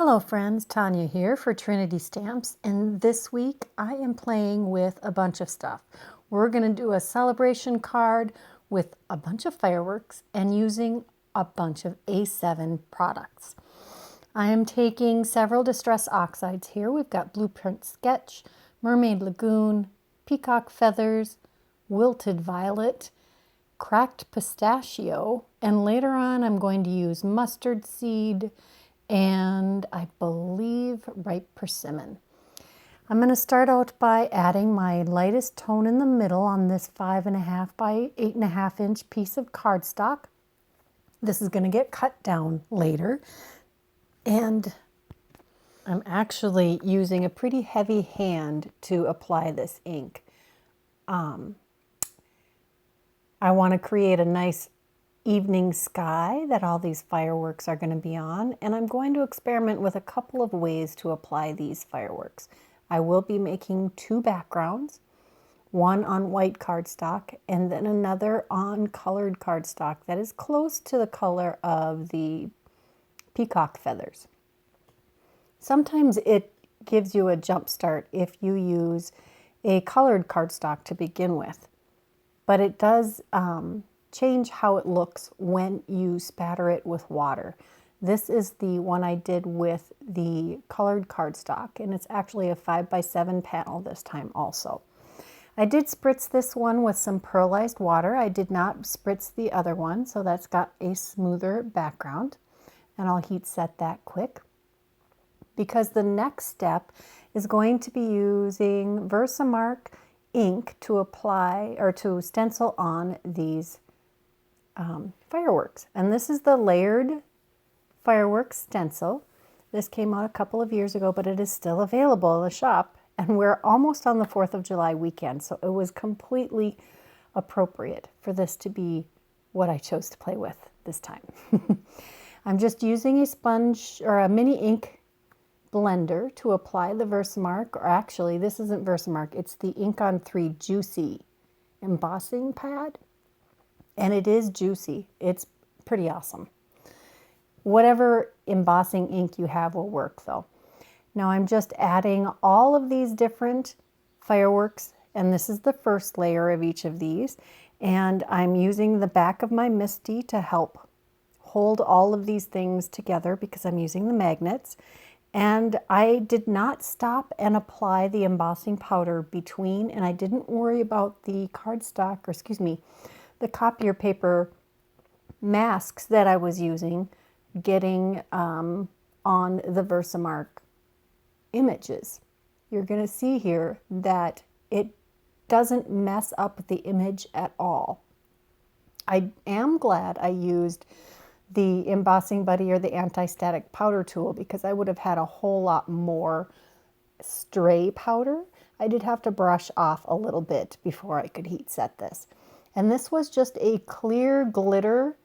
Hello friends, Tanya here for Trinity Stamps, and this week I am playing with a bunch of stuff. We're going to do a celebration card with a bunch of fireworks and using a bunch of A7 products. I am taking several Distress Oxides here. We've got Blueprint Sketch, Mermaid Lagoon, Peacock Feathers, Wilted Violet, Cracked Pistachio, and later on I'm going to use Mustard Seed, and I believe ripe persimmon. I'm going to start out by adding my lightest tone in the middle on this 5.5 by 8.5 inch piece of cardstock. This is going to get cut down later, and I'm actually using a pretty heavy hand to apply this ink. I want to create a nice evening sky that all these fireworks are going to be on, and I'm going to experiment with a couple of ways to apply these fireworks. I will be making two backgrounds, one on white cardstock and then another on colored cardstock that is close to the color of the peacock feathers. Sometimes it gives you a jump start if you use a colored cardstock to begin with, but it does change how it looks when you spatter it with water. This is the one I did with the colored cardstock, and it's actually a 5 by 7 panel this time also. I did spritz this one with some pearlized water. I did not spritz the other one, so that's got a smoother background, and I'll heat set that quick because the next step is going to be using Versamark ink to apply or to stencil on these fireworks. And this is the layered fireworks stencil. This came out a couple of years ago, but it is still available in the shop, and we're almost on the 4th of July weekend, so it was completely appropriate for this to be what I chose to play with this time. I'm just using a sponge or a mini ink blender to apply the Versamark, or actually this isn't Versamark, it's the Ink on 3 Juicy embossing pad. And it is juicy. It's pretty awesome. Whatever embossing ink you have will work though. Now I'm just adding all of these different fireworks, and this is the first layer of each of these. And I'm using the back of my MISTI to help hold all of these things together because I'm using the magnets. And I did not stop and apply the embossing powder between, and I didn't worry about the cardstock, or excuse me, the copier paper masks that I was using getting on the Versamark images. You're going to see here that it doesn't mess up the image at all. I am glad I used the Embossing Buddy or the anti-static powder tool because I would have had a whole lot more stray powder. I did have to brush off a little bit before I could heat set this. And this was just a clear glitter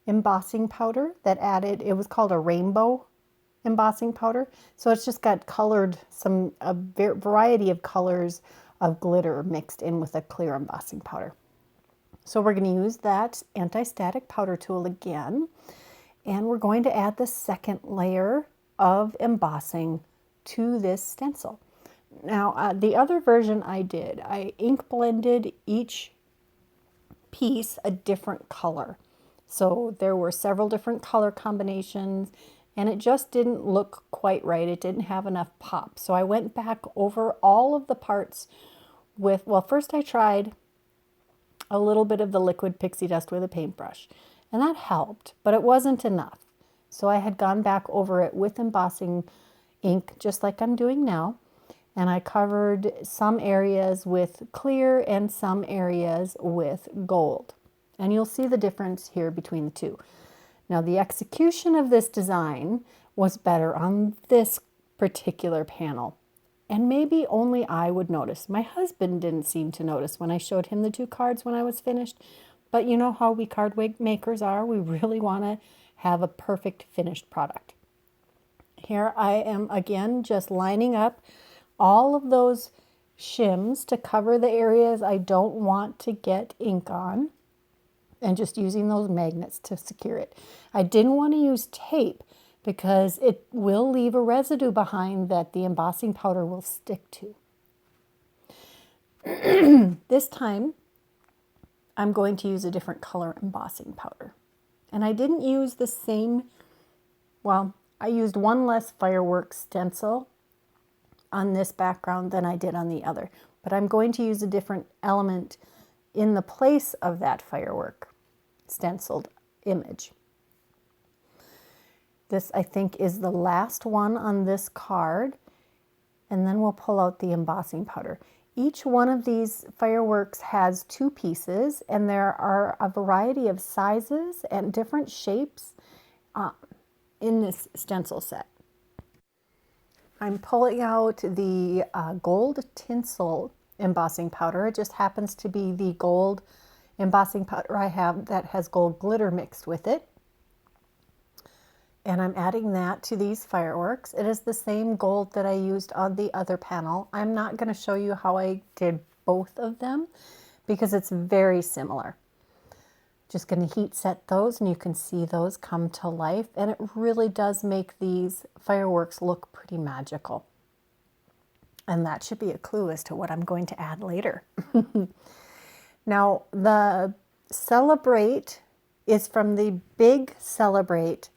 embossing powder that added, it was called a rainbow embossing powder. So it's just got colored, a variety of colors of glitter mixed in with a clear embossing powder. So we're going to use that anti-static powder tool again, and we're going to add the second layer of embossing to this stencil. Now the other version I did, I ink blended each piece a different color. So there were several different color combinations, and it just didn't look quite right. It didn't have enough pop. So I went back over all of the parts with, well, first I tried a little bit of the liquid pixie dust with a paintbrush, and that helped, but it wasn't enough. So I had gone back over it with embossing ink, just like I'm doing now, and I covered some areas with clear and some areas with gold. And you'll see the difference here between the two. Now the execution of this design was better on this particular panel. And maybe only I would notice. My husband didn't seem to notice when I showed him the two cards when I was finished. But you know how we card makers are. We really want to have a perfect finished product. Here I am again just lining up all of those shims to cover the areas I don't want to get ink on, and just using those magnets to secure it. I didn't want to use tape because it will leave a residue behind that the embossing powder will stick to. This time, I'm going to use a different color embossing powder. And I didn't use the same, well, I used one less fireworks stencil on this background than I did on the other. But I'm going to use a different element in the place of that firework stenciled image. This, I think, is the last one on this card. And then we'll pull out the embossing powder. Each one of these fireworks has 2 pieces, and there are a variety of sizes and different shapes in this stencil set. I'm pulling out the gold tinsel embossing powder. It just happens to be the gold embossing powder I have that has gold glitter mixed with it. And I'm adding that to these fireworks. It is the same gold that I used on the other panel. I'm not going to show you how I did both of them because it's very similar. Just going to heat set those and you can see those come to life, and it really does make these fireworks look pretty magical. And that should be a clue as to what I'm going to add later. Now, the Celebrate is from the Big Celebrate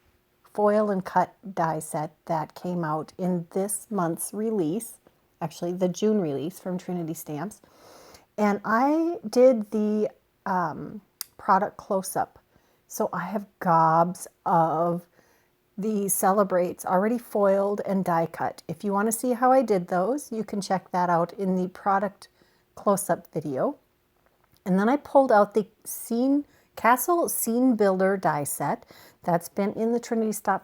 foil and cut die set that came out in this month's release, actually the June release from Trinity Stamps. And I did the product close-up. So I have gobs of the Celebrates already foiled and die cut. If you want to see how I did those, you can check that out in the product close-up video. And then I pulled out the Castle Scene Builder die set that's been in the Trinity Shop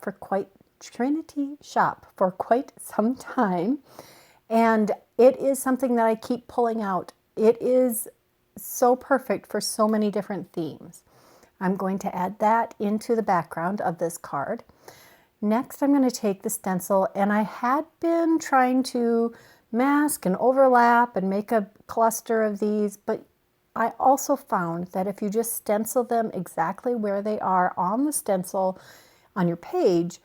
for quite some time. And it is something that I keep pulling out. It is so perfect for so many different themes. I'm going to add that into the background of this card. Next, I'm going to take the stencil, and I had been trying to mask and overlap and make a cluster of these, but I also found that if you just stencil them exactly where they are on the stencil on your page,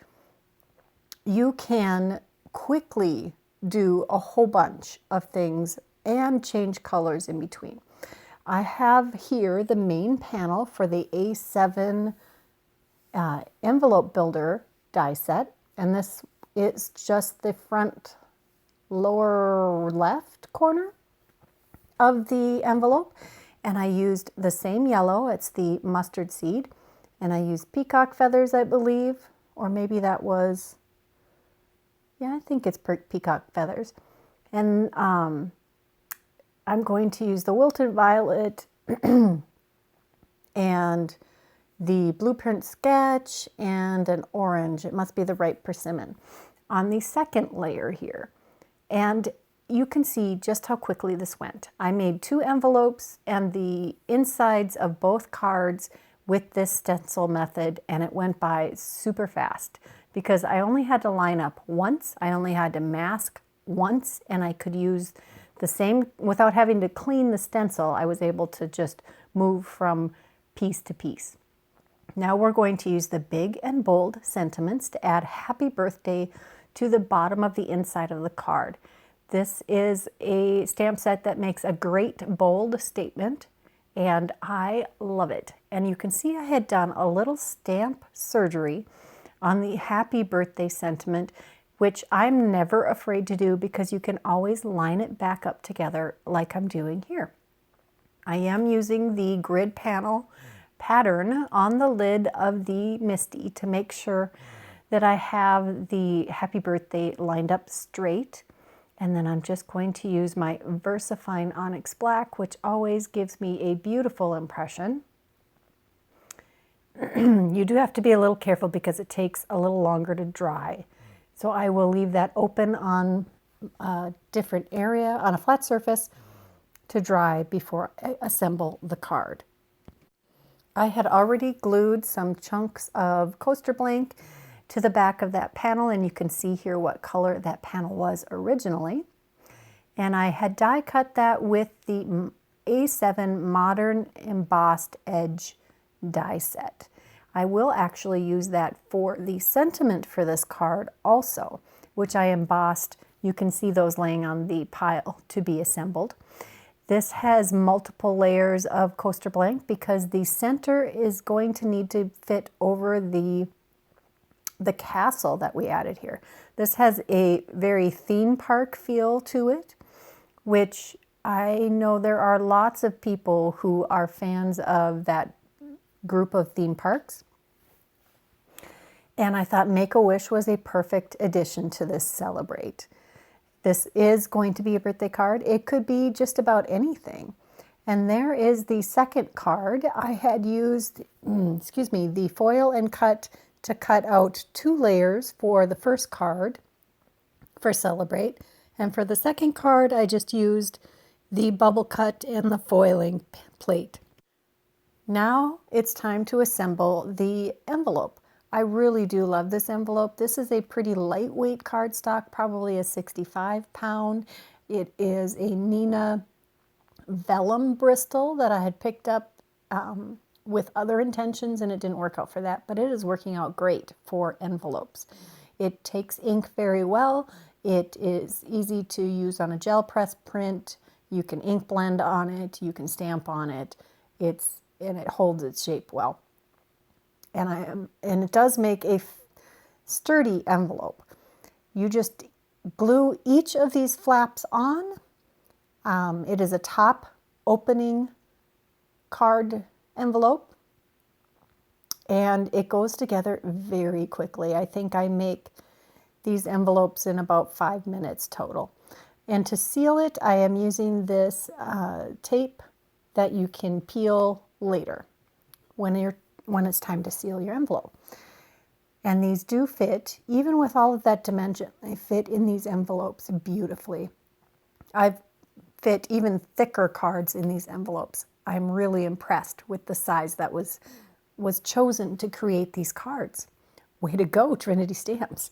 you can quickly do a whole bunch of things and change colors in between. I have here the main panel for the A7 envelope builder die set, and this is just the front lower left corner of the envelope. And I used the same yellow, it's the mustard seed, and I used peacock feathers, I believe, or maybe that was, yeah, I think it's peacock feathers. And I'm going to use the wilted violet and the blueprint sketch and an orange. It must be the ripe persimmon on the second layer here. And you can see just how quickly this went. I made 2 envelopes and the insides of both cards with this stencil method, and it went by super fast because I only had to line up once, I only had to mask once, and I could use the same without having to clean the stencil. I was able to just move from piece to piece. Now we're going to use the big and bold sentiments to add happy birthday to the bottom of the inside of the card. This is a stamp set that makes a great bold statement, and I love it. And you can see I had done a little stamp surgery on the happy birthday sentiment, which I'm never afraid to do because you can always line it back up together like I'm doing here. I am using the grid panel pattern on the lid of the Misty to make sure that I have the happy birthday lined up straight. And then I'm just going to use my VersaFine Onyx Black, which always gives me a beautiful impression. You do have to be a little careful because it takes a little longer to dry. So I will leave that open on a different area, on a flat surface, to dry before I assemble the card. I had already glued some chunks of coaster blank to the back of that panel, and you can see here what color that panel was originally. And I had die cut that with the A7 Modern Embossed Edge die set. I will actually use that for the sentiment for this card also, which I embossed. You can see those laying on the pile to be assembled. This has multiple layers of coaster blank because the center is going to need to fit over the castle that we added here. This has a very theme park feel to it, which I know there are lots of people who are fans of that group of theme parks. And I thought Make-A-Wish was a perfect addition to this Celebrate. This is going to be a birthday card. It could be just about anything. And there is the second card. I had used, the foil and cut to cut out 2 layers for the first card for Celebrate. And for the second card, I just used the bubble cut and the foiling plate. Now it's time to assemble the envelope. I really do love this envelope. This is a pretty lightweight cardstock, probably a 65-pound. It is a Nina vellum Bristol that I had picked up with other intentions, and it didn't work out for that, but it is working out great for envelopes. It takes ink very well. It is easy to use on a gel press print. You can ink blend on it. You can stamp on it. And it holds its shape well. And it does make a sturdy envelope. You just glue each of these flaps on. It is a top opening card envelope, and it goes together very quickly. I think I make these envelopes in about 5 minutes total. And to seal it, I am using this tape that you can peel later when it's time to seal your envelope. And these do fit, even with all of that dimension, they fit in these envelopes beautifully. I've fit even thicker cards in these envelopes. I'm really impressed with the size that was chosen to create these cards. Way to go, Trinity Stamps.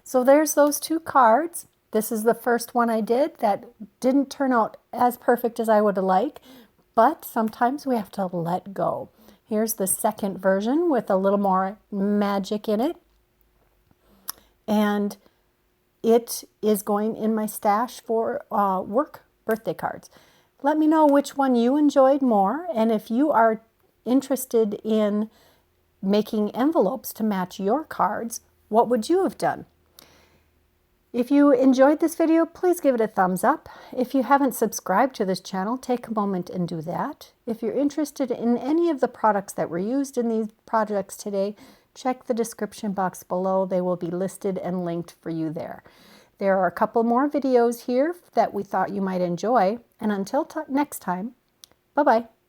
So there's those 2 cards. This is the first one I did that didn't turn out as perfect as I would like, but sometimes we have to let go. Here's the second version with a little more magic in it. And it is going in my stash for work birthday cards. Let me know which one you enjoyed more, and if you are interested in making envelopes to match your cards, what would you have done? If you enjoyed this video, please give it a thumbs up. If you haven't subscribed to this channel, take a moment and do that. If you're interested in any of the products that were used in these projects today, check the description box below. They will be listed and linked for you there. There are a couple more videos here that we thought you might enjoy. And until next time, bye-bye.